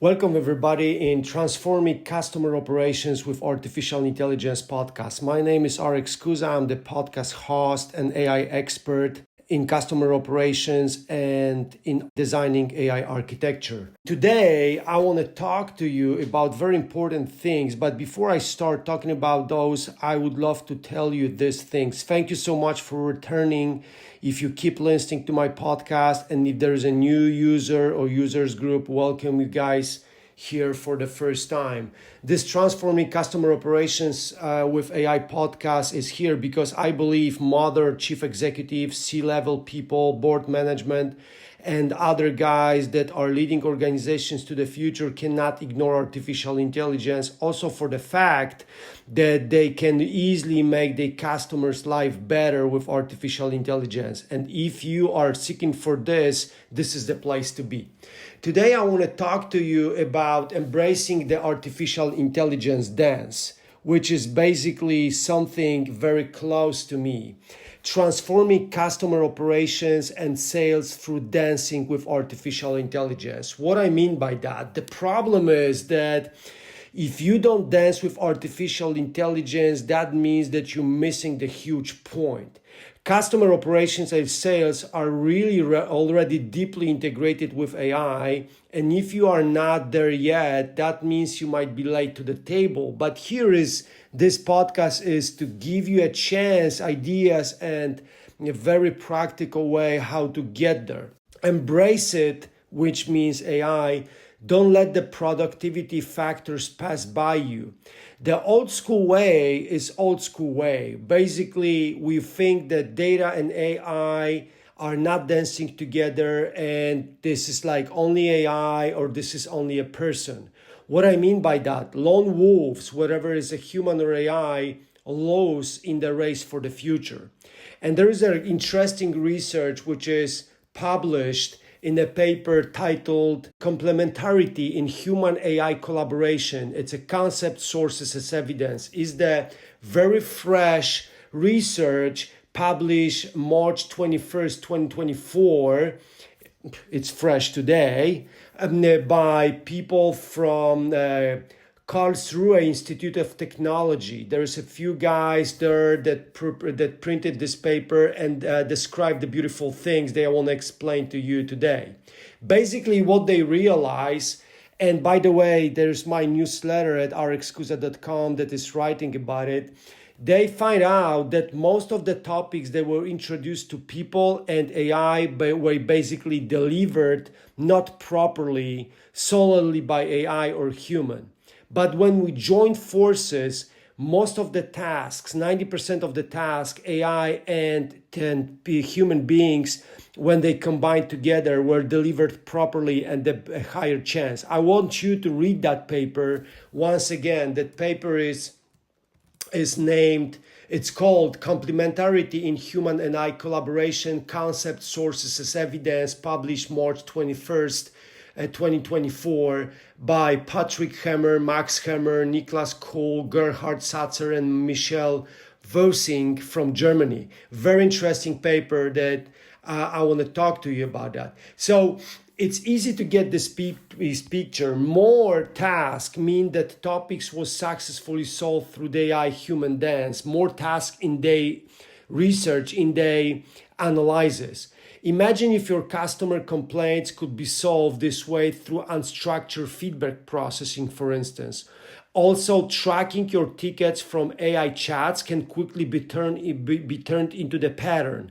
Welcome, everybody, in Transforming Customer Operations with Artificial Intelligence podcast. My name is Arek Skuza. I'm the podcast host and AI expert in customer operations and in designing AI architecture. Today, I want to talk to you about very important things. But before I start talking about those, I would love to tell you these things. Thank you so much for returning. If you keep listening to my podcast, and if there's a new user or users group, welcome you guys here for the first time. This Transforming Customer Operations with AI podcast is here because I believe modern chief executives, C-level people, board management, and other guys that are leading organizations to the future cannot ignore artificial intelligence. Also for the fact that they can easily make their customers' life better with artificial intelligence. And if you are seeking for this, this is the place to be. Today, I want to talk to you about embracing the artificial intelligence dance, which is basically something very close to me. Transforming customer operations and sales through dancing with artificial intelligence. What I mean by that, the problem is that if you don't dance with artificial intelligence, that means that you're missing the huge point. Customer operations and sales are really already deeply integrated with AI. And if you are not there yet, that means you might be late to the table. But this podcast is to give you a chance, ideas, and a very practical way how to get there. Embrace it, which means AI. Don't let the productivity factors pass by you. The old school way is old school way. Basically, we think that data and AI are not dancing together and this is like only AI or this is only a person. What I mean by that, lone wolves, whatever is a human or AI, lose in the race for the future. And there is an interesting research which is published in a paper titled Complementarity in Human AI Collaboration. It's a concept, sources as evidence. Is the very fresh research published March 21st, 2024. It's fresh today by people from Karlsruhe Institute of Technology. There's a few guys there that printed this paper and described the beautiful things that I want to explain to you today. Basically, what they realize, and by the way, there's my newsletter at arekskuza.com that is writing about it. They find out that most of the topics that were introduced to people and AI were basically delivered not properly, solely by AI or human. But when we join forces, most of the tasks, 90% of the task, AI and human beings, when they combined together, were delivered properly and a higher chance. I want you to read that paper. Once again, that paper is named, it's called Complementarity in Human and AI Collaboration, Concept, Sources as Evidence, published March 21st, 2024 by Patrick Hammer, Max Hammer, Niklas Kohl, Gerhard Satzer, and Michel Vosing from Germany. Very interesting paper that I want to talk to you about that. So it's easy to get this picture. More tasks mean that topics was successfully solved through the AI human dance. More tasks in the research, in the analysis. Imagine if your customer complaints could be solved this way through unstructured feedback processing, for instance. Also, tracking your tickets from AI chats can quickly be turned into the pattern.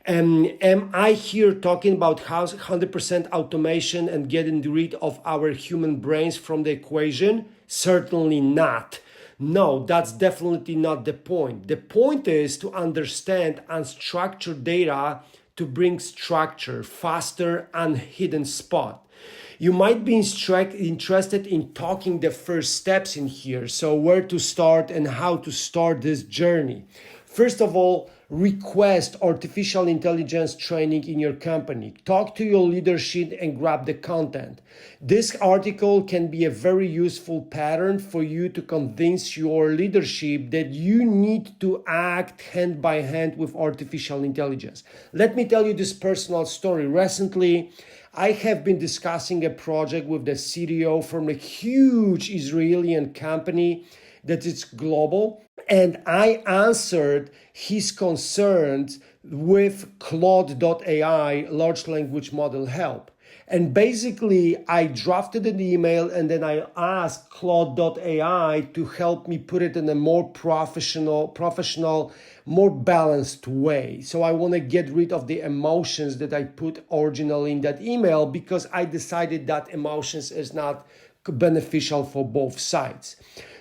Am I here talking about 100% automation and getting rid of our human brains from the equation? Certainly not. No, that's definitely not the point. The point is to understand unstructured data to bring structure, faster and hidden spot. You might be interested in talking the first steps in here. So where to start and how to start this journey. First of all, request artificial intelligence training in your company. Talk to your leadership and grab the content. This article can be a very useful pattern for you to convince your leadership that you need to act hand by hand with artificial intelligence. Let me tell you this personal story. Recently, I have been discussing a project with the CTO from a huge Israeli company that is global, and I answered his concerns with Claude.ai, large language model help. And basically, I drafted an email and then I asked Claude.ai to help me put it in a more professional, more balanced way. So I want to get rid of the emotions that I put originally in that email because I decided that emotions is not beneficial for both sides.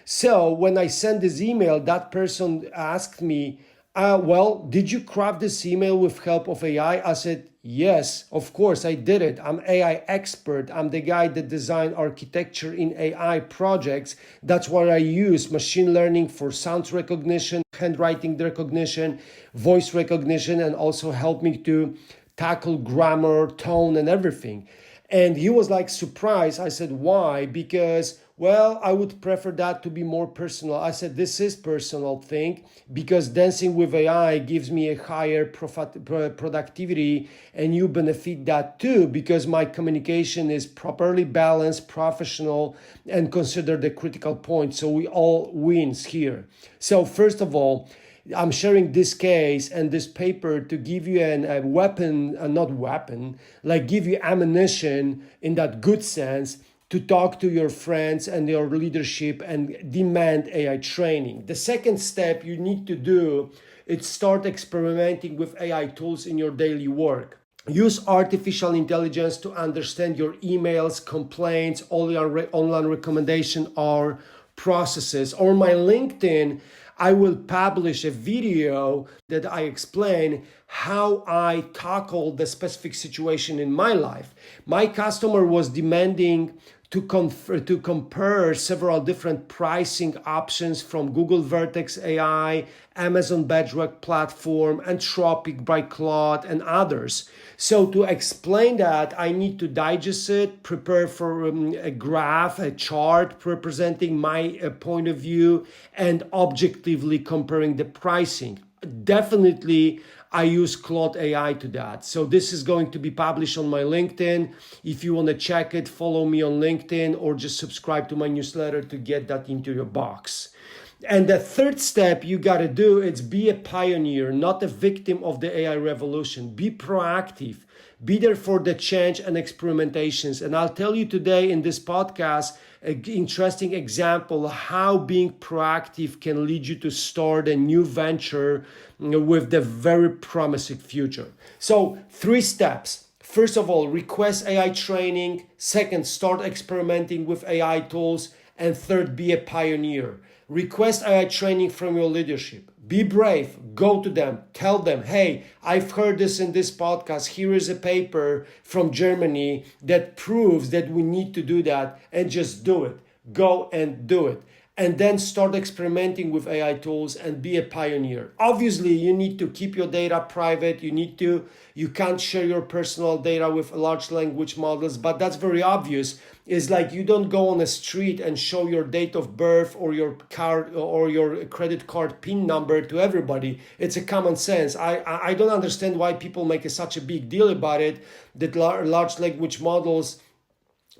So when I sent this email, that person asked me, well, did you craft this email with help of AI? I said, yes, of course I did it. I'm AI expert. I'm the guy that designed architecture in AI projects. That's what I use, machine learning for sound recognition, handwriting recognition, voice recognition, and also help me to tackle grammar, tone, and everything. And he was like surprised. I said, why? Because, well, I would prefer that to be more personal. I said, this is personal thing because dancing with AI gives me a higher productivity and you benefit that too because my communication is properly balanced, professional, and considered the critical point. So we all wins here. So first of all, I'm sharing this case and this paper to give you a weapon, give you ammunition in that good sense to talk to your friends and your leadership and demand AI training. The second step you need to do is start experimenting with AI tools in your daily work. Use artificial intelligence to understand your emails, complaints, all your online recommendation or processes. Or my LinkedIn, I will publish a video that I explain how I tackle the specific situation in my life. My customer was demanding to compare several different pricing options from Google Vertex AI, Amazon Bedrock platform, Anthropic by Claude, and others. So to explain that, I need to digest it, prepare for a graph, a chart representing my point of view, and objectively comparing the pricing. Definitely, I use Claude AI to that. So this is going to be published on my LinkedIn. If you want to check it, follow me on LinkedIn or just subscribe to my newsletter to get that into your box. And the third step you got to do is be a pioneer, not a victim of the AI revolution. Be proactive. Be there for the change and experimentations. And I'll tell you today in this podcast an interesting example how being proactive can lead you to start a new venture with the very promising future. So 3 steps. First of all, request AI training. Second, start experimenting with AI tools. And third, be a pioneer. Request AI training from your leadership. Be brave. Go to them. Tell them, hey, I've heard this in this podcast. Here is a paper from Germany that proves that we need to do that, and just do it. Go and do it. And then start experimenting with AI tools and be a pioneer. Obviously, you need to keep your data private. You can't share your personal data with large language models, but that's very obvious. It's like you don't go on a street and show your date of birth or your card or your credit card PIN number to everybody. It's a common sense. I don't understand why people make such a big deal about it, that large language models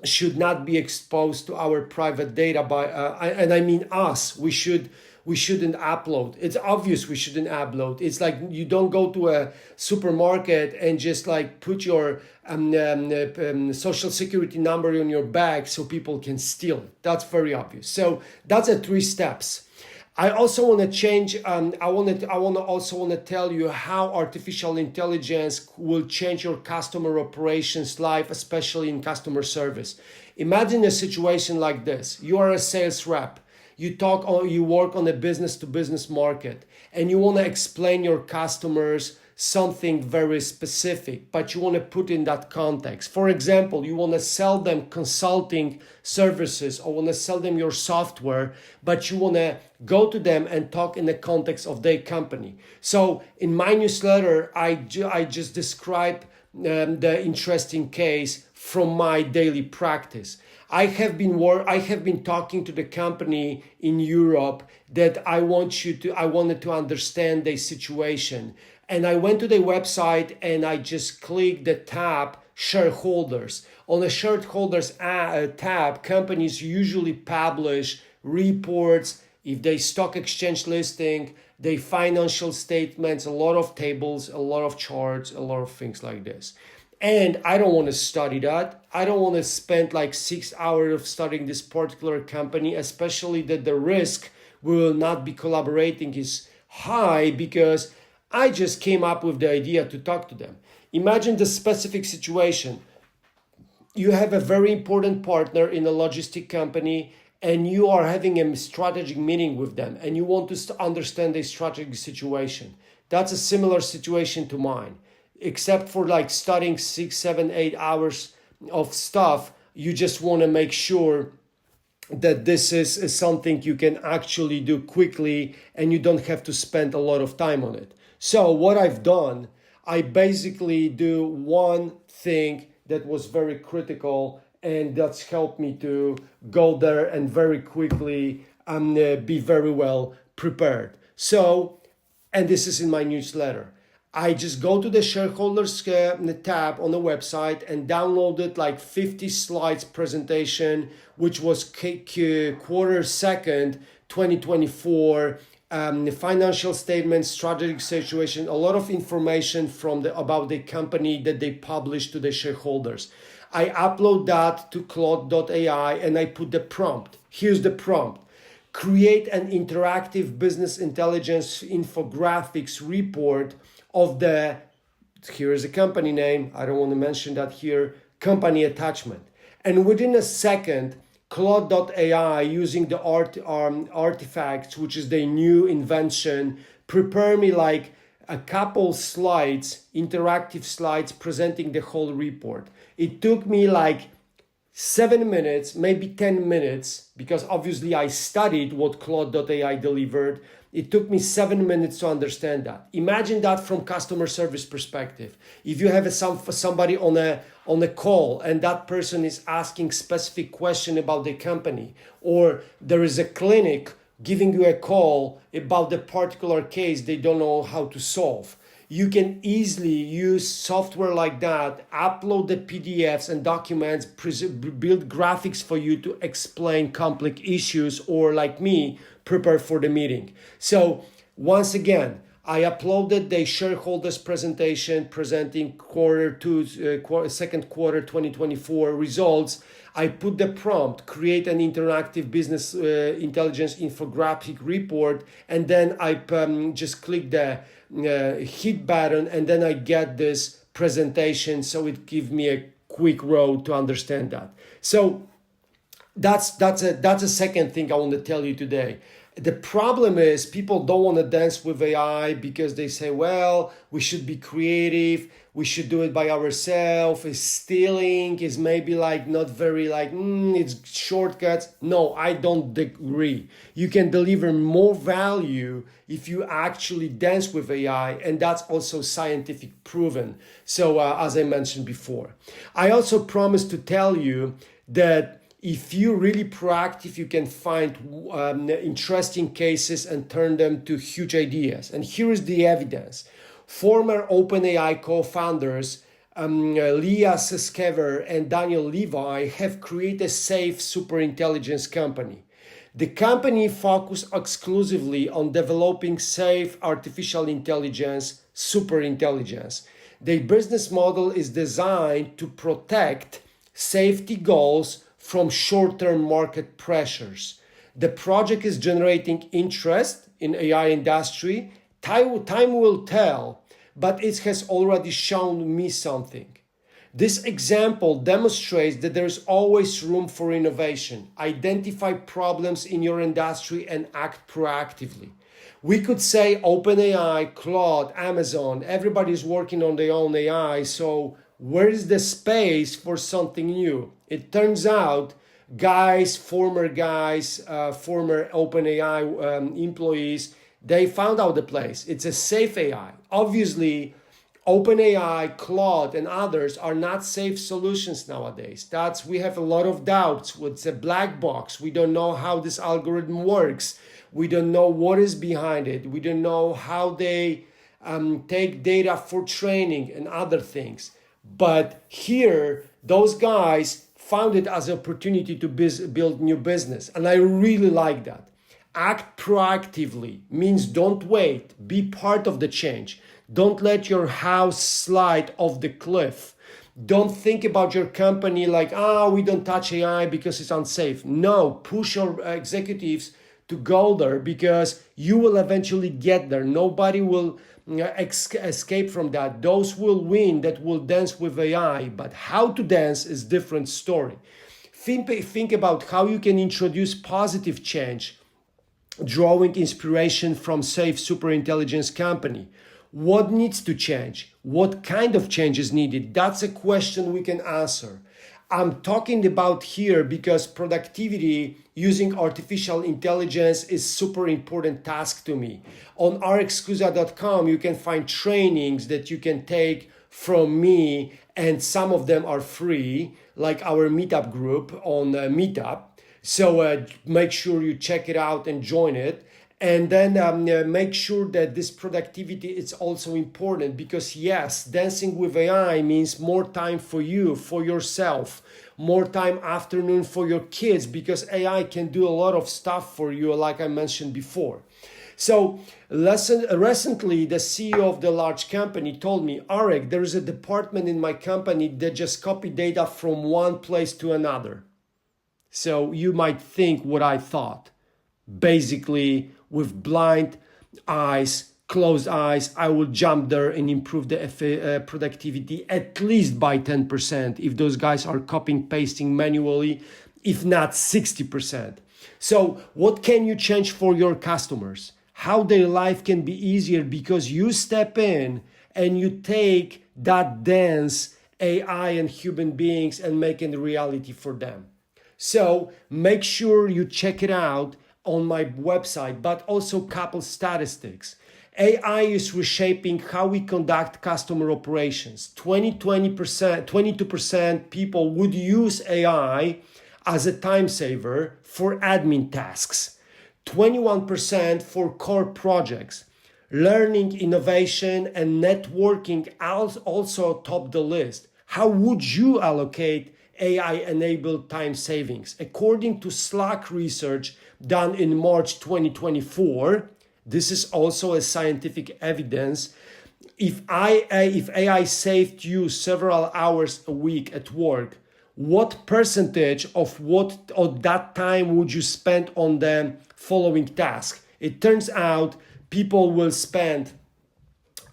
should not be exposed to our private data by and I mean us. We shouldn't upload. It's obvious we shouldn't upload. It's like you don't go to a supermarket and just like put your social security number in your bag so people can steal it. That's very obvious. So that's the 3 steps. I also want to change. I want to tell you how artificial intelligence will change your customer operations life, especially in customer service. Imagine a situation like this: you are a sales rep. You work on a business to business market, and you want to explain your customers something very specific, but you want to put in that context. For example, you want to sell them consulting services or want to sell them your software, but you want to go to them and talk in the context of their company. So in my newsletter, I just describe the interesting case from my daily practice. I have been talking to the company in Europe that I wanted to understand their situation. And I went to their website and I just clicked the tab shareholders. On the shareholders tab, companies usually publish reports, if they stock exchange listing, they financial statements, a lot of tables, a lot of charts, a lot of things like this. And I don't want to study that. I don't want to spend like 6 hours of studying this particular company, especially that the risk we will not be collaborating is high, because I just came up with the idea to talk to them. Imagine the specific situation. You have a very important partner in a logistic company and you are having a strategic meeting with them and you want to understand the strategic situation. That's a similar situation to mine. Except for like studying 6, 7, 8 hours of stuff, you just want to make sure that this is something you can actually do quickly and you don't have to spend a lot of time on it. So what I've done, I basically do one thing that was very critical, and that's helped me to go there and very quickly be very well prepared. So, and this is in my newsletter. I just go to the shareholders tab on the website and downloaded like 50 slides presentation, which was quarter second 2024, financial statements, strategic situation, a lot of information about the company that they published to the shareholders. I upload that to Claude.ai and I put the prompt. Here's the prompt. Create an interactive business intelligence infographics report of here is a company name, I don't want to mention that here, company attachment. And within a second, Claude.ai, using the artifacts, which is the new invention, prepare me like a couple slides, interactive slides presenting the whole report. It took me like 7 minutes, maybe 10 minutes, because obviously I studied what Claude.ai delivered. It took me 7 minutes to understand that. Imagine that from customer service perspective. If you have somebody on a call and that person is asking specific question about the company, or there is a clinic giving you a call about the particular case they don't know how to solve. You can easily use software like that, upload the PDFs and documents, build graphics for you to explain complex issues, or like me, prepare for the meeting. So once again, I uploaded the shareholders presentation presenting second quarter 2024 results. I put the prompt, create an interactive business intelligence infographic report, and then I just click the hit button, and then I get this presentation. So it gives me a quick road to understand that. So that's a second thing I want to tell you today. The problem is people don't want to dance with AI because they say, well, we should be creative, we should do it by ourselves, is stealing, is maybe like not very like, it's shortcuts. No, I don't agree. You can deliver more value if you actually dance with AI, and that's also scientific proven. So as I mentioned before, I also promised to tell you that if you're really proactive, you can find interesting cases and turn them to huge ideas. And here is the evidence. Former OpenAI co-founders Leah Seskever and Daniel Levi have created a safe superintelligence company. The company focused exclusively on developing safe artificial intelligence, superintelligence. Their business model is designed to protect safety goals from short-term market pressures. The project is generating interest in AI industry. Time will tell, but it has already shown me something. This example demonstrates that there is always room for innovation. Identify problems in your industry and act proactively. We could say OpenAI, Claude, Amazon, everybody's working on their own AI. So where is the space for something new? It turns out former OpenAI employees, they found out the place. It's a safe AI. Obviously, OpenAI, Claude, and others are not safe solutions nowadays. We have a lot of doubts. It's a black box. We don't know how this algorithm works. We don't know what is behind it. We don't know how they take data for training and other things. But here, those guys found it as an opportunity to build new business. And I really like that. Act proactively means don't wait. Be part of the change. Don't let your house slide off the cliff. Don't think about your company like, we don't touch AI because it's unsafe. No, push your executives to go there because you will eventually get there. Nobody will escape from that. Those will win that will dance with AI, but how to dance is a different story. Think about how you can introduce positive change, drawing inspiration from safe superintelligence company. What needs to change? What kind of change is needed? That's a question we can answer. I'm talking about here because productivity using artificial intelligence is super important task to me. On rxcusa.com, you can find trainings that you can take from me, and some of them are free, like our meetup group on Meetup. So make sure you check it out and join it. And then make sure that this productivity is also important because yes, dancing with AI means more time for you, for yourself, more time afternoon for your kids because AI can do a lot of stuff for you, like I mentioned before. So recently, the CEO of the large company told me, Arek, there is a department in my company that just copy data from one place to another. So you might think what I thought. Basically, with blind eyes, closed eyes, I will jump there and improve the productivity at least by 10% if those guys are copying, pasting manually, if not 60%. So what can you change for your customers? How their life can be easier because you step in and you take that dance AI and human beings and make it a reality for them. So make sure you check it out on my website, but also couple statistics. AI is reshaping how we conduct customer operations. 22% people would use AI as a time saver for admin tasks. 21% for core projects. Learning, innovation, and networking also top the list. How would you allocate AI-enabled time savings? According to Slack research done in March 2024, this is also a scientific evidence. If AI saved you several hours a week at work, what percentage of that time would you spend on the following task? It turns out people will spend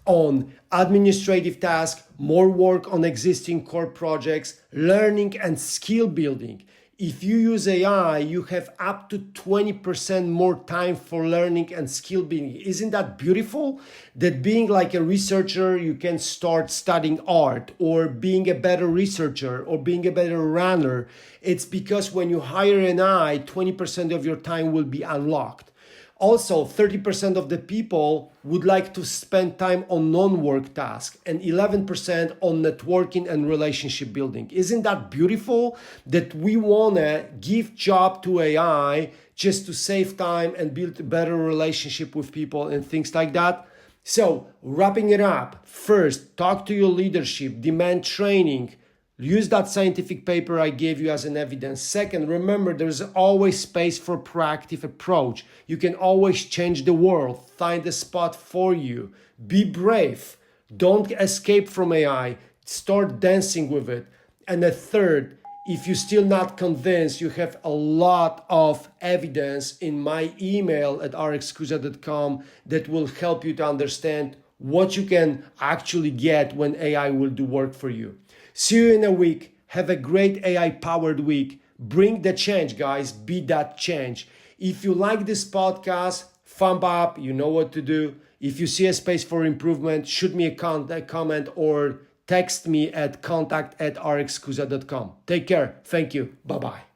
on administrative tasks, more work on existing core projects, learning and skill building. If you use AI, you have up to 20% more time for learning and skill building. Isn't that beautiful? That being like a researcher, you can start studying art, or being a better researcher, or being a better runner. It's because when you hire an AI, 20% of your time will be unlocked. Also, 30% of the people would like to spend time on non-work tasks and 11% on networking and relationship building. Isn't that beautiful? That we want to give job to AI just to save time and build a better relationship with people and things like that. So, wrapping it up, first, talk to your leadership, demand training. Use that scientific paper I gave you as an evidence. Second, remember there's always space for proactive approach. You can always change the world, find a spot for you. Be brave. Don't escape from AI. Start dancing with it. And the third, if you're still not convinced, you have a lot of evidence in my email at rxcusa.com that will help you to understand what you can actually get when AI will do work for you. See you in a week. Have a great AI-powered week. Bring the change, guys. Be that change. If you like this podcast, thumb up, you know what to do. If you see a space for improvement, shoot me a comment or text me at contact@rxcusa.com. Take care. Thank you. Bye-bye.